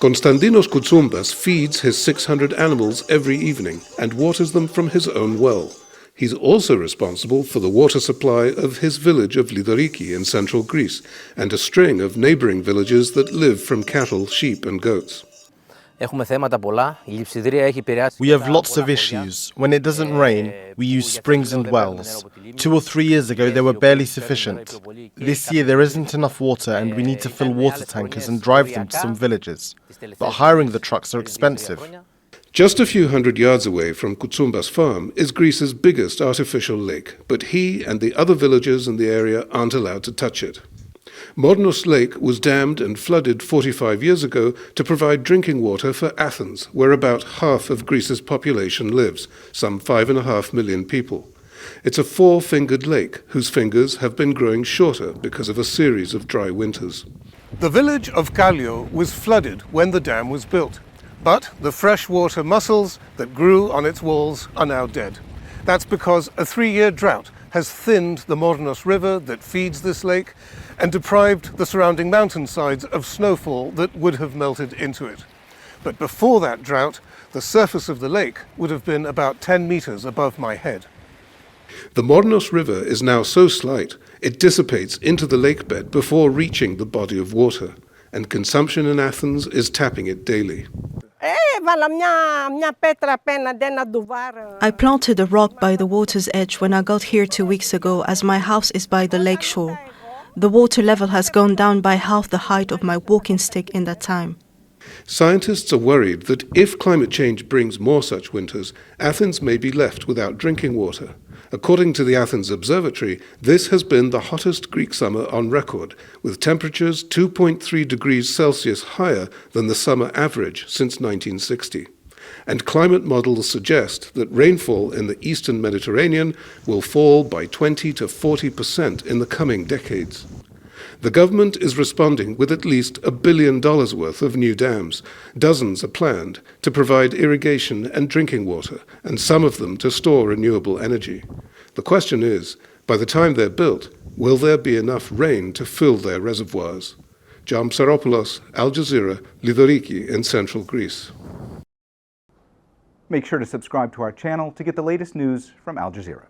Konstantinos Koutsoumbas feeds his 600 animals every evening and waters them from his own well. He's also responsible for the water supply of his village of Lidoriki in central Greece and a string of neighboring villages that live from cattle, sheep and goats. We have lots of issues. When it doesn't rain, we use springs and wells. 2 or 3 years ago, they were barely sufficient. This year, there isn't enough water and we need to fill water tankers and drive them to some villages. But hiring the trucks are expensive. Just a few hundred yards away from Koutsoumbas' farm is Greece's biggest artificial lake, but he and the other villagers in the area aren't allowed to touch it. Mornos Lake was dammed and flooded 45 years ago to provide drinking water for Athens, where about half of Greece's population lives, some 5.5 million people. It's a 4-fingered lake whose fingers have been growing shorter because of a series of dry winters. The village of Kallio was flooded when the dam was built, but the freshwater mussels that grew on its walls are now dead. That's because a 3-year drought has thinned the Mornos River that feeds this lake and deprived the surrounding mountainsides of snowfall that would have melted into it. But before that drought, the surface of the lake would have been about 10 meters above my head. The Mornos River is now so slight it dissipates into the lake bed before reaching the body of water, and consumption in Athens is tapping it daily. I planted a rock by the water's edge when I got here 2 weeks ago, as my house is by the lake shore. The water level has gone down by half the height of my walking stick in that time. Scientists are worried that if climate change brings more such winters, Athens may be left without drinking water. According to the Athens Observatory, this has been the hottest Greek summer on record, with temperatures 2.3 degrees Celsius higher than the summer average since 1960. And climate models suggest that rainfall in the eastern Mediterranean will fall by 20 to 40% in the coming decades. The government is responding with at least $1 billion worth of new dams. Dozens are planned to provide irrigation and drinking water, and some of them to store renewable energy. The question is, by the time they're built, will there be enough rain to fill their reservoirs? Psaropoulos, Al Jazeera, Lidoriki in central Greece. Make sure to subscribe to our channel to get the latest news from Al Jazeera.